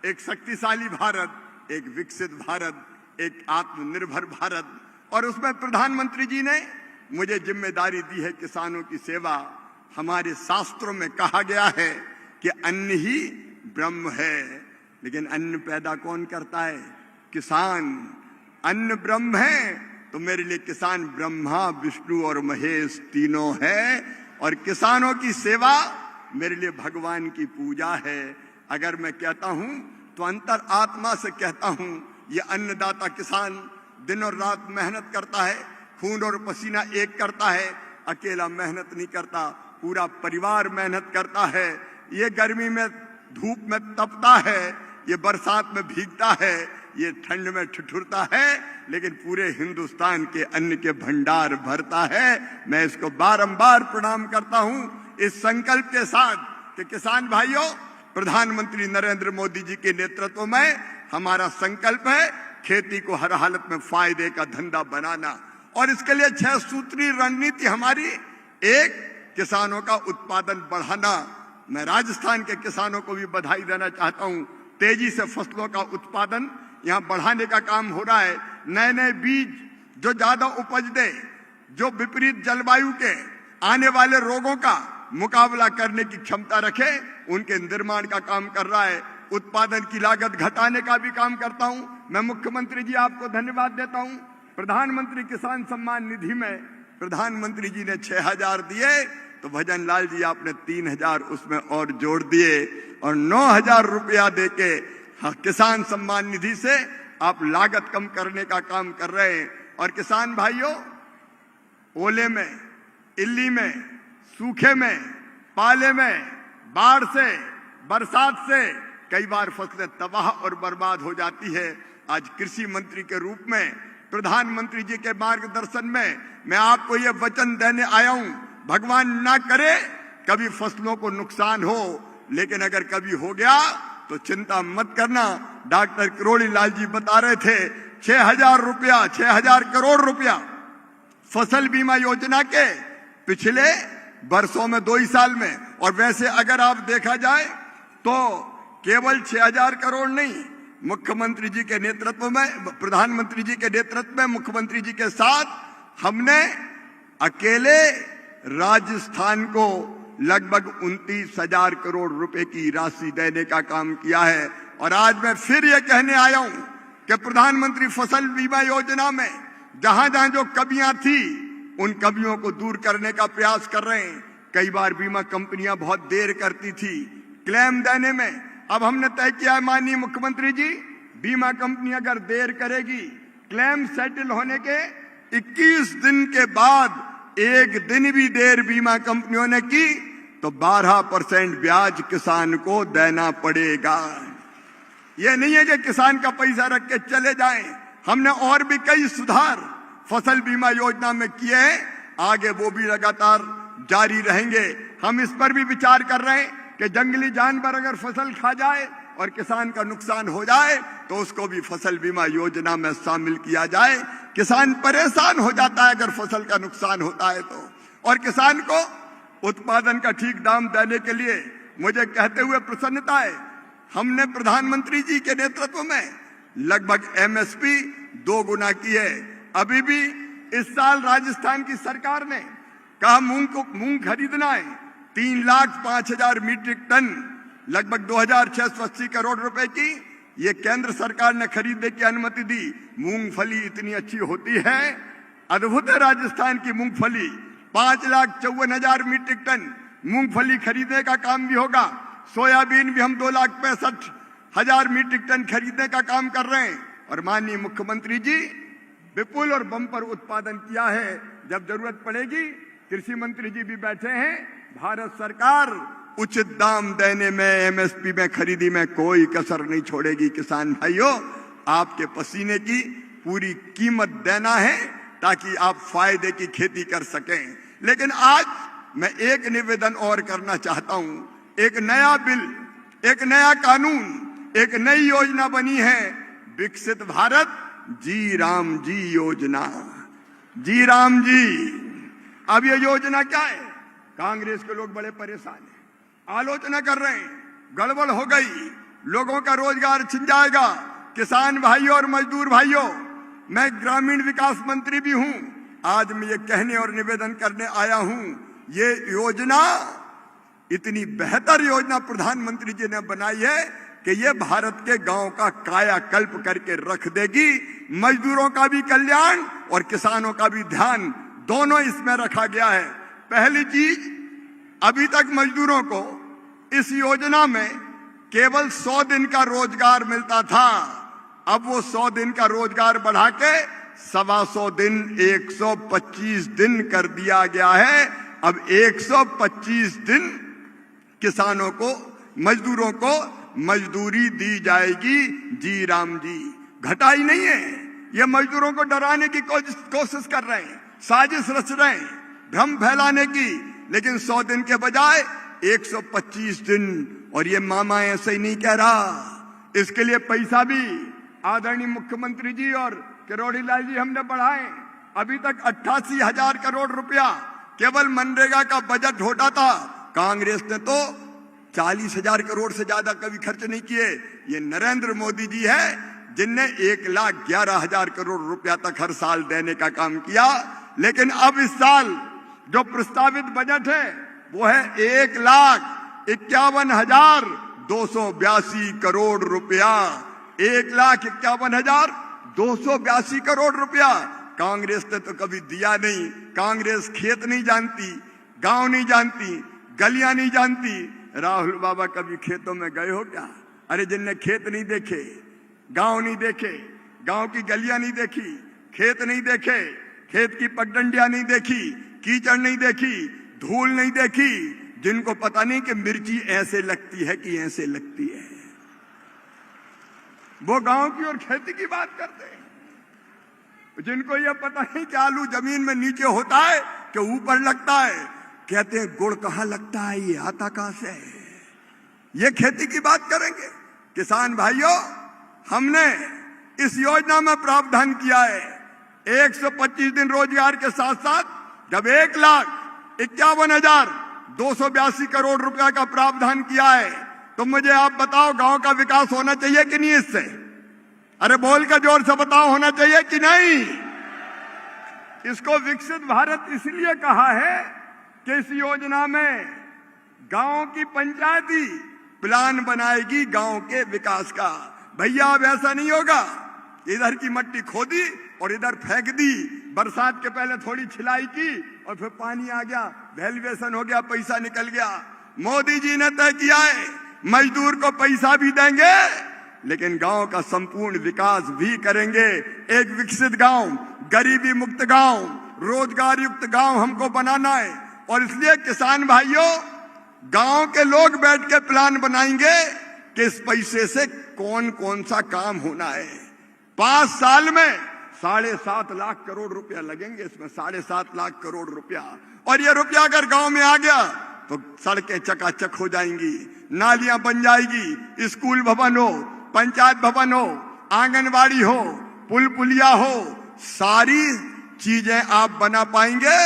एक शक्तिशाली भारत, एक विकसित भारत, एक आत्मनिर्भर भारत। और उसमें प्रधानमंत्री जी ने मुझे जिम्मेदारी दी है किसानों की सेवा। हमारे शास्त्रों में कहा गया है कि अन्न ही ब्रह्म है, लेकिन अन्न पैदा कौन करता है? किसान। अन्न ब्रह्म है तो मेरे लिए किसान ब्रह्मा, विष्णु और महेश तीनों है, और किसानों की सेवा मेरे लिए भगवान की पूजा है। अगर मैं कहता हूं तो अंतर आत्मा से कहता हूं, ये अन्नदाता किसान दिन और रात मेहनत करता है, खून और पसीना एक करता है, अकेला मेहनत नहीं करता, पूरा परिवार मेहनत करता है। ये गर्मी में धूप में तपता है, ये बरसात में भीगता है, ये ठंड में ठिठुरता है, लेकिन पूरे हिंदुस्तान के अन्न के भंडार भरता है। मैं इसको बारंबार प्रणाम करता हूं, इस संकल्प के साथ कि किसान भाइयों, प्रधानमंत्री नरेंद्र मोदी जी के नेतृत्व में हमारा संकल्प है खेती को हर हालत में फायदे का धंधा बनाना। और इसके लिए 6 सूत्री रणनीति हमारी। एक, किसानों का उत्पादन बढ़ाना। मैं राजस्थान के किसानों को भी बधाई देना चाहता हूं, तेजी से फसलों का उत्पादन यहां बढ़ाने का काम हो रहा है। नए नए बीज जो ज्यादा उपज दे, जो विपरीत जलवायु के आने वाले रोगों का मुकाबला करने की क्षमता रखे, उनके निर्माण का काम कर रहा है। उत्पादन की लागत घटाने का भी काम करता हूं। मैं मुख्यमंत्री जी आपको धन्यवाद देता हूं। प्रधानमंत्री किसान सम्मान निधि में प्रधानमंत्री जी ने 6,000 दिए, तो भजन लाल जी आपने 3,000 उसमें और जोड़ दिए, और 9,000 रुपया देके किसान सम्मान निधि से आप लागत कम करने का काम कर रहे हैं। और किसान भाइयों, ओले में, इल्ली में, सूखे में, पाले में, बाढ़ से, बरसात से कई बार फसलें तबाह और बर्बाद हो जाती है। आज कृषि मंत्री के रूप में प्रधानमंत्री जी के मार्गदर्शन में मैं आपको ये वचन देने आया हूं, भगवान ना करे कभी फसलों को नुकसान हो, लेकिन अगर कभी हो गया तो चिंता मत करना। डॉक्टर किरोड़ी लाल जी बता रहे थे 6,000 रुपया, 6,000 करोड़ रुपया फसल बीमा योजना के पिछले वर्षों में 2 ही साल में। और वैसे अगर आप देखा जाए तो केवल 6,000 करोड़ नहीं, मुख्यमंत्री जी के नेतृत्व में, प्रधानमंत्री जी के नेतृत्व में, मुख्यमंत्री जी के साथ हमने अकेले राजस्थान को लगभग 29,000 करोड़ रुपए की राशि देने का काम किया है। और आज मैं फिर ये कहने आया हूं कि प्रधानमंत्री फसल बीमा योजना में जहां जहां जो कमियां थी, उन कमियों को दूर करने का प्रयास कर रहे हैं। कई बार बीमा कंपनियां बहुत देर करती थी क्लेम देने में। अब हमने तय किया है, माननीय मुख्यमंत्री जी, बीमा कंपनी अगर देर करेगी क्लेम सेटल होने के 21 दिन के बाद, 1 दिन भी देर बीमा कंपनियों ने की तो 12% ब्याज किसान को देना पड़ेगा। यह नहीं है कि किसान का पैसा रख के चले जाएं। हमने और भी कई सुधार फसल बीमा योजना में किए हैं, आगे वो भी लगातार जारी रहेंगे। हम इस पर भी विचार कर रहे हैं कि जंगली जानवर अगर फसल खा जाए और किसान का नुकसान हो जाए तो उसको भी फसल बीमा योजना में शामिल किया जाए, किसान परेशान हो जाता है अगर फसल का नुकसान होता है तो। और किसान को उत्पादन का ठीक दाम देने के लिए मुझे कहते हुए प्रसन्नता है, हमने प्रधानमंत्री जी के नेतृत्व में लगभग एमएसपी 2 गुना की है। अभी भी इस साल राजस्थान की सरकार ने कहा मूंग खरीदना है 3,05,000 मीट्रिक टन, लगभग 2,680 करोड़ रुपए की ये केंद्र सरकार ने खरीदने की अनुमति दी। मूंगफली इतनी अच्छी होती है, अद्भुत है राजस्थान की मूंगफली। 5,54,000 मीट्रिक टन मूंगफली खरीदने का काम भी होगा। सोयाबीन भी हम 2,65,000 मीट्रिक टन खरीदने का काम कर रहे हैं। और माननीय मुख्यमंत्री जी विपुल और बम्पर उत्पादन किया है। जब जरूरत पड़ेगी, कृषि मंत्री जी भी बैठे हैं, भारत सरकार उचित दाम देने में, एमएसपी में, खरीदी में कोई कसर नहीं छोड़ेगी। किसान भाइयों, आपके पसीने की पूरी कीमत देना है ताकि आप फायदे की खेती कर सकें। लेकिन आज मैं एक निवेदन और करना चाहता हूं। एक नया बिल, एक नया कानून, एक नई योजना बनी है, विकसित भारत जी राम जी योजना। जी राम जी, अब ये योजना क्या है? कांग्रेस के लोग बड़े परेशान हैं, आलोचना कर रहे हैं, गड़बड़ हो गई, लोगों का रोजगार छिन जाएगा। किसान भाइयों और मजदूर भाइयों, मैं ग्रामीण विकास मंत्री भी हूं। आज मैं ये कहने और निवेदन करने आया हूं, ये योजना इतनी बेहतर योजना प्रधानमंत्री जी ने बनाई है कि ये भारत के गांव का कायाकल्प करके रख देगी। मजदूरों का भी कल्याण और किसानों का भी ध्यान, दोनों इसमें रखा गया है। पहली चीज, अभी तक मजदूरों को इस योजना में केवल 100 दिन का रोजगार मिलता था। अब वो 100 दिन का रोजगार बढ़ा के 125 दिन, 125 दिन कर दिया गया है। अब 125 दिन किसानों को, मजदूरों को मजदूरी दी जाएगी। जी राम जी, घटाई नहीं है। ये मजदूरों को डराने की कोशिश कर रहे हैं, साजिश रच रहे हैं, भ्रम फैलाने की। लेकिन 100 दिन के बजाय 125 दिन। और ये मामा ऐसे ही नहीं कह रहा, इसके लिए पैसा भी आदरणीय मुख्यमंत्री जी और किरोड़ी लाल जी हमने बढ़ाए। अभी तक 88,000 करोड़ रुपया केवल मनरेगा का बजट होता था। कांग्रेस ने तो 40,000 करोड़ से ज्यादा कभी खर्च नहीं किए। ये नरेंद्र मोदी जी है जिनने 1,11,000 करोड़ रुपया तक हर साल देने का काम किया। लेकिन अब इस साल जो प्रस्तावित बजट है वो है 1,51,282 करोड़ रुपया। 1,51,282 करोड़ रुपया कांग्रेस ने तो कभी दिया नहीं। कांग्रेस खेत नहीं जानती, गांव नहीं जानती, गलियां नहीं जानती। राहुल बाबा कभी खेतों में गए हो क्या? अरे जिनने खेत नहीं देखे, गांव नहीं देखे, गांव की गलियां नहीं देखी, खेत नहीं देखे, खेत की पगडंडियां नहीं देखी, कीचड़ नहीं देखी, धूल नहीं देखी, जिनको पता नहीं कि मिर्ची ऐसे लगती है कि ऐसे लगती है, वो गांव की और खेती की बात करते हैं। जिनको यह पता नहीं कि आलू जमीन में नीचे होता है कि ऊपर लगता है, कहते हैं गुड़ कहाँ लगता है, ये आता कहां से है। ये खेती की बात करेंगे। किसान भाइयों, हमने इस योजना में प्रावधान किया है 125 दिन रोजगार के साथ साथ जब 1,51,282 करोड़ रुपया का प्रावधान किया है, तो मुझे आप बताओ गांव का विकास होना चाहिए कि नहीं इससे? अरे बोल कर जोर से बताओ, होना चाहिए कि नहीं? इसको विकसित भारत इसलिए कहा है कि इस योजना में गांव की पंचायती प्लान बनाएगी गांव के विकास का। भैया अब ऐसा नहीं होगा, इधर की मट्टी खोदी और इधर फेंक दी, बरसात के पहले थोड़ी छिलाई की और फिर पानी आ गया, वैल्यूएशन हो गया, पैसा निकल गया। मोदी जी ने तय किया है मजदूर को पैसा भी देंगे लेकिन गांव का संपूर्ण विकास भी करेंगे। एक विकसित गांव, गरीबी मुक्त गांव, रोजगार युक्त गांव हमको बनाना है। और इसलिए किसान भाइयों, गांव के लोग बैठ के प्लान बनाएंगे कि इस पैसे से कौन कौन सा काम होना है। 5 साल में 7.5 लाख करोड़ रुपया लगेंगे इसमें, 7.5 लाख करोड़ रुपया। और ये रुपया अगर गांव में आ गया तो सड़कें चकाचक हो जाएंगी, नालियां बन जाएगी, स्कूल भवन हो, पंचायत भवन हो, आंगनबाड़ी हो, पुल पुलिया हो, सारी चीजें आप बना पाएंगे।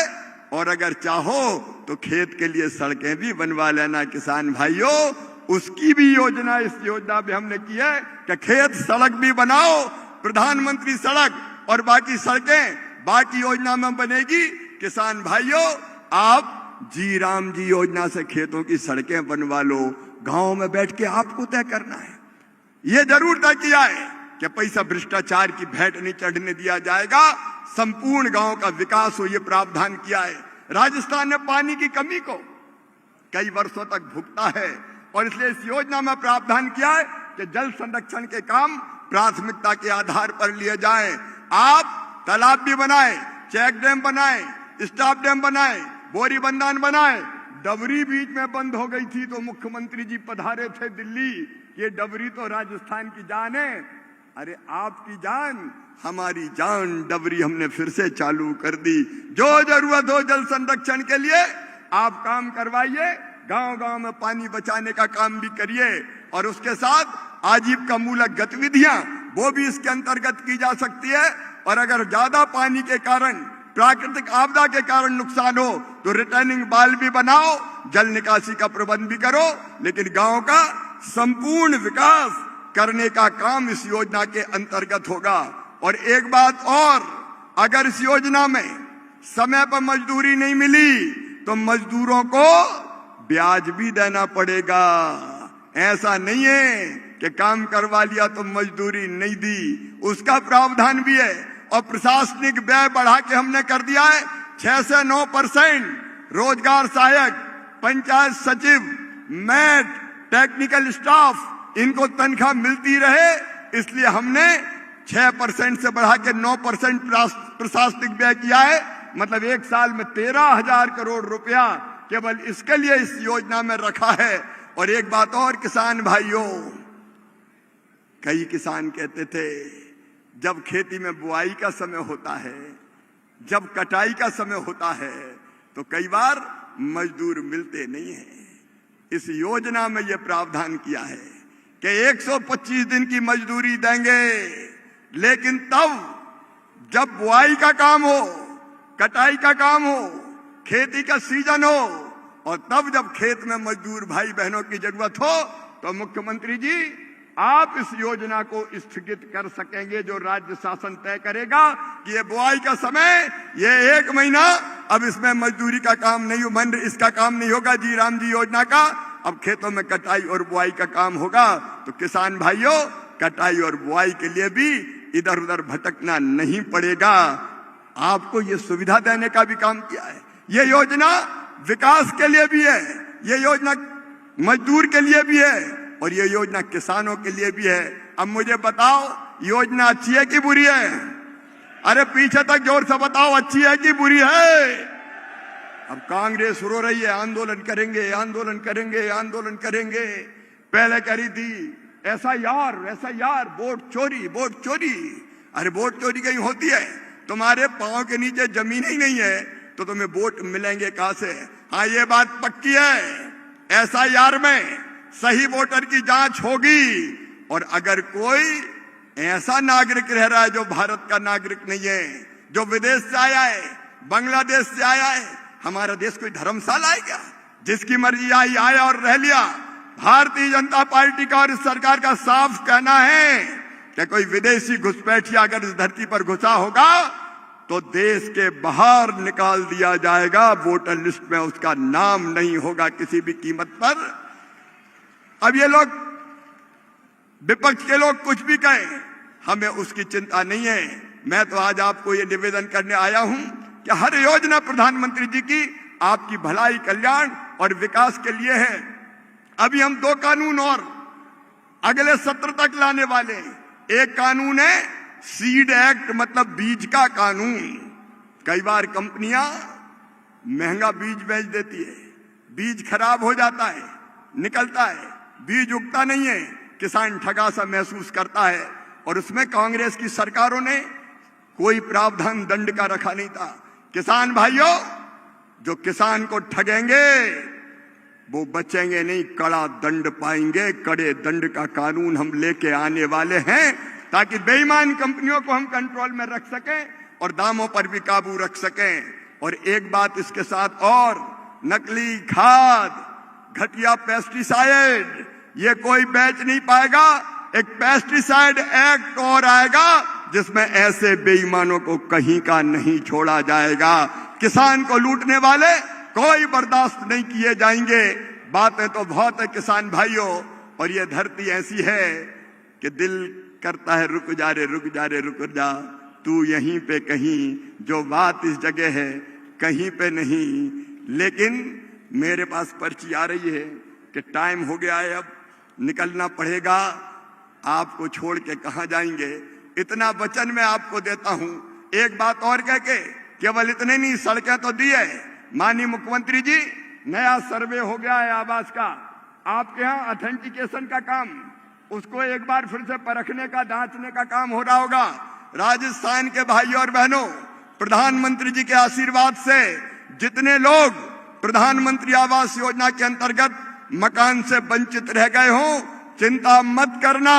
और अगर चाहो तो खेत के लिए सड़कें भी बनवा लेना किसान भाइयों। उसकी भी योजना इस योजना में हमने की है कि खेत सड़क भी बनाओ। प्रधानमंत्री सड़क और बाकी सड़कें बाकी योजना में बनेगी। किसान भाइयों, आप जी राम जी योजना से खेतों की सड़कें बनवा लो। गांव में बैठ के आपको तय करना है। ये जरूर तय किया है कि पैसा भ्रष्टाचार की भेंट नहीं चढ़ने दिया जाएगा। संपूर्ण गांव का विकास हो, ये प्रावधान किया है। राजस्थान ने पानी की कमी को कई वर्षों तक भुगता है और इसलिए इस योजना में प्रावधान किया है कि जल संरक्षण के काम प्राथमिकता के आधार पर लिए जाएं। आप तालाब भी बनाएं, चेक डैम बनाएं, स्टॉप डैम बनाएं, बोरी बंधान बनाएं। डबरी बीच में बंद हो गई थी तो मुख्यमंत्री जी पधारे थे दिल्ली। ये डबरी तो राजस्थान की जान है। अरे आपकी जान, हमारी जान डबरी हमने फिर से चालू कर दी। जो जरूरत हो जल संरक्षण के लिए आप काम करवाइए। गांव गांव में पानी बचाने का काम भी करिए और उसके साथ आजीविका मूलक गतिविधियां वो भी इसके अंतर्गत की जा सकती है। और अगर ज्यादा पानी के कारण, प्राकृतिक आपदा के कारण नुकसान हो तो रिटर्निंग बाल भी बनाओ, जल निकासी का प्रबंध भी करो। लेकिन गांव का संपूर्ण विकास करने का काम इस योजना के अंतर्गत होगा। और एक बात और, अगर इस योजना में समय पर मजदूरी नहीं मिली तो मजदूरों को ब्याज भी देना पड़ेगा। ऐसा नहीं है कि काम करवा लिया तो मजदूरी नहीं दी, उसका प्रावधान भी है। और प्रशासनिक व्यय बढ़ा के हमने कर दिया है 6 से 9%। रोजगार सहायक, पंचायत सचिव, मैट, टेक्निकल स्टाफ, इनको तनख्वाह मिलती रहे, इसलिए हमने 6% से बढ़ा के 9% प्रशासनिक व्यय किया है। मतलब एक साल में 13,000 करोड़ रुपया केवल इसके लिए इस योजना में रखा है। और एक बात और किसान भाइयों, कई किसान कहते थे जब खेती में बुआई का समय होता है, जब कटाई का समय होता है तो कई बार मजदूर मिलते नहीं हैं। इस योजना में यह प्रावधान किया है कि 125 दिन की मजदूरी देंगे, लेकिन तब जब बुआई का काम हो, कटाई का काम हो, खेती का सीजन हो और तब जब खेत में मजदूर भाई बहनों की जरूरत हो तो मुख्यमंत्री जी आप इस योजना को स्थगित कर सकेंगे। जो राज्य शासन तय करेगा कि ये बुआई का समय, ये 1 महीना, अब इसमें मजदूरी का काम नहीं, इसका काम नहीं होगा जी राम जी योजना का। अब खेतों में कटाई और बुआई का काम होगा। तो किसान भाइयों, कटाई और बुआई के लिए भी इधर उधर भटकना नहीं पड़ेगा। आपको ये सुविधा देने का भी काम किया है। ये योजना विकास के लिए भी है, ये योजना मजदूर के लिए भी है और ये योजना किसानों के लिए भी है। अब मुझे बताओ, योजना अच्छी है कि बुरी है? अरे पीछे तक जोर से बताओ, अच्छी है कि बुरी है? अब कांग्रेस रो रही है, आंदोलन करेंगे, आंदोलन करेंगे, आंदोलन करेंगे। पहले करी थी SIR, वोट चोरी, वोट चोरी। अरे वोट चोरी कहीं होती है? तुम्हारे पांव के नीचे जमीन ही नहीं है तो तुम्हें वोट मिलेंगे कहां से? हाँ, ये बात पक्की है, SIR में सही वोटर की जांच होगी। और अगर कोई ऐसा नागरिक रह रहा है जो भारत का नागरिक नहीं है, जो विदेश से आया है, बांग्लादेश से आया है, हमारा देश कोई धर्मशाला है क्या? जिसकी मर्जी आई आया और रह लिया। भारतीय जनता पार्टी का और इस सरकार का साफ कहना है कि कोई विदेशी घुसपैठिया अगर इस धरती पर घुसा होगा तो देश के बाहर निकाल दिया जाएगा। वोटर लिस्ट में उसका नाम नहीं होगा किसी भी कीमत पर। अब ये लोग, विपक्ष के लोग कुछ भी कहें, हमें उसकी चिंता नहीं है। मैं तो आज आपको ये निवेदन करने आया हूं कि हर योजना प्रधानमंत्री जी की आपकी भलाई, कल्याण और विकास के लिए है। अभी हम 2 कानून और अगले सत्र तक लाने वाले हैं। एक कानून है सीड एक्ट, मतलब बीज का कानून। कई बार कंपनियां महंगा बीज बेच देती है, बीज खराब हो जाता है, निकलता है, बीज उगता नहीं है, किसान ठगा सा महसूस करता है। और उसमें कांग्रेस की सरकारों ने कोई प्रावधान दंड का रखा नहीं था। किसान भाइयों, जो किसान को ठगेंगे वो बचेंगे नहीं, कड़ा दंड पाएंगे। कड़े दंड का कानून हम लेके आने वाले हैं ताकि बेईमान कंपनियों को हम कंट्रोल में रख सकें और दामों पर भी काबू रख सकें। और एक बात इसके साथ और, नकली खाद, घटिया पेस्टिसाइड ये कोई बेच नहीं पाएगा। एक पेस्टिसाइड एक्ट और आएगा जिसमें ऐसे बेईमानों को कहीं का नहीं छोड़ा जाएगा। किसान को लूटने वाले कोई बर्दाश्त नहीं किए जाएंगे। बातें तो बहुत है किसान भाइयों, और ये धरती ऐसी है कि दिल करता है रुक जा रे रुक जा रे रुक जा, तू यहीं पे कहीं, जो बात इस जगह है कहीं पे नहीं। लेकिन मेरे पास पर्ची आ रही है कि टाइम हो गया है, अब निकलना पड़ेगा। आपको छोड़ के कहां जाएंगे, इतना वचन मैं आपको देता हूं। एक बात और कह के, केवल इतने नहीं, सड़कें तो दी है माननीय मुख्यमंत्री जी, नया सर्वे हो गया है आवास का। आपके यहाँ ऑथेंटिकेशन का काम, उसको एक बार फिर से परखने का, जांचने का काम हो रहा होगा। राजस्थान के भाइयों और बहनों, प्रधानमंत्री जी के आशीर्वाद से जितने लोग प्रधानमंत्री आवास योजना के अंतर्गत मकान से वंचित रह गए हों, चिंता मत करना,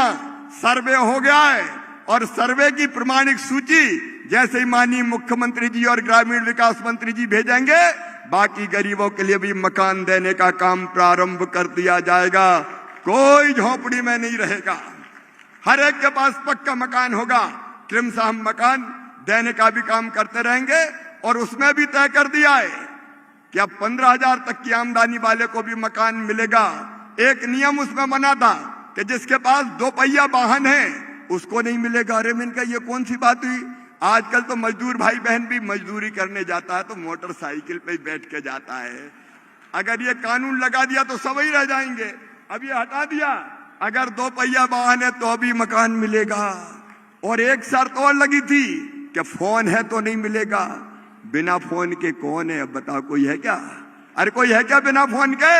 सर्वे हो गया है। और सर्वे की प्रमाणिक सूची जैसे ही माननीय मुख्यमंत्री जी और ग्रामीण विकास मंत्री जी भेजेंगे, बाकी गरीबों के लिए भी मकान देने का काम प्रारंभ कर दिया जाएगा। कोई झोपड़ी में नहीं रहेगा, हर एक के पास पक्का मकान होगा। क्रमशः हम मकान देने का भी काम करते रहेंगे। और उसमें भी तय कर दिया है कि अब 15,000 तक की आमदनी वाले को भी मकान मिलेगा। एक नियम उसमें बना था कि जिसके पास 2 पहिया वाहन है उसको नहीं मिलेगा। अरे मैंने कहा ये कौन सी बात हुई? आजकल तो मजदूर भाई बहन भी मजदूरी करने जाता है तो मोटरसाइकिल पे ही बैठ के जाता है। अगर ये कानून लगा दिया तो सब ही रह जाएंगे। अब ये हटा दिया, अगर 2 पहिया वाहन है तो भी मकान मिलेगा। और एक शर्त और लगी थी कि फोन है तो नहीं मिलेगा। बिना फोन के कौन है, अब बताओ कोई है क्या? अरे कोई है क्या बिना फोन के?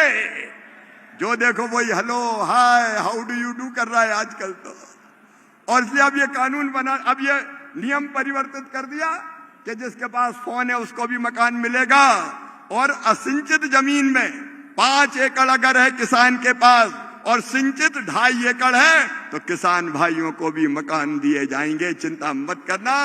जो देखो वही hello hi how do you do कर रहा है आजकल तो। और इसलिए अब ये कानून बना, अब ये नियम परिवर्तित कर दिया कि जिसके पास फोन है उसको भी मकान मिलेगा। और असिंचित जमीन में 5 एकड़ अगर है किसान के पास और सिंचित 2.5 एकड़ है तो किसान भाइयों को भी मकान दिए जाएंगे। चिंता मत करना,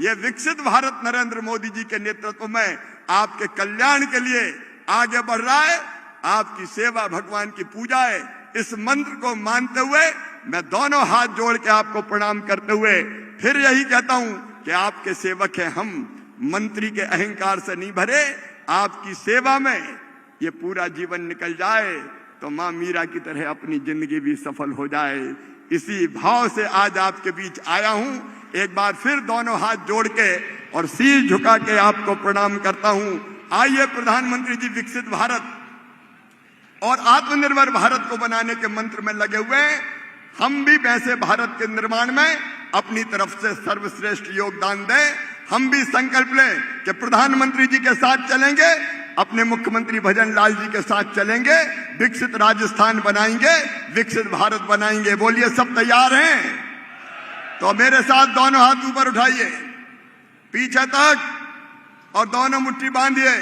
ये विकसित भारत नरेंद्र मोदी जी के नेतृत्व में आपके कल्याण के लिए आगे बढ़ रहा है। आपकी सेवा भगवान की पूजा है। इस मंत्र को मानते हुए मैं दोनों हाथ जोड़ के आपको प्रणाम करते हुए फिर यही कहता हूं कि आपके सेवक हैं हम, मंत्री के अहंकार से नहीं भरे। आपकी सेवा में ये पूरा जीवन निकल जाए तो मां मीरा की तरह अपनी जिंदगी भी सफल हो जाए। इसी भाव से आज आपके बीच आया हूं। एक बार फिर दोनों हाथ जोड़ के और शीश झुका के आपको प्रणाम करता हूं। आइए प्रधानमंत्री जी विकसित भारत और आत्मनिर्भर भारत को बनाने के मंत्र में लगे हुए, हम भी वैसे भारत के निर्माण में अपनी तरफ से सर्वश्रेष्ठ योगदान दें। हम भी संकल्प लें कि प्रधानमंत्री जी के साथ चलेंगे, अपने मुख्यमंत्री भजन लाल जी के साथ चलेंगे, विकसित राजस्थान बनाएंगे, विकसित भारत बनाएंगे। बोलिए सब तैयार हैं? तो मेरे साथ दोनों हाथ ऊपर उठाइए पीछे तक और दोनों मुट्ठी बांधिए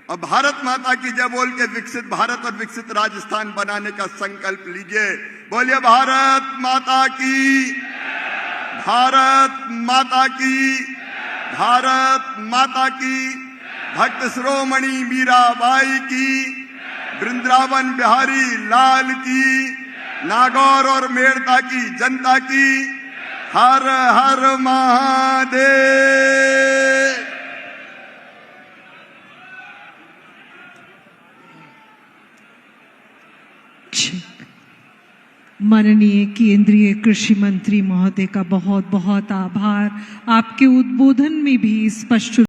और भारत माता की जय बोल के विकसित भारत और विकसित राजस्थान बनाने का संकल्प लीजिए। बोलिए भारत माता की, भारत माता की, भारत माता की। भक्त शिरोमणि मीराबाई की, वृंदावन बिहारी लाल की, नागौर और मेड़ता की जनता की। हर हर महादेव। माननीय केंद्रीय कृषि मंत्री महोदय का बहुत बहुत आभार। आपके उद्बोधन में भी स्पष्ट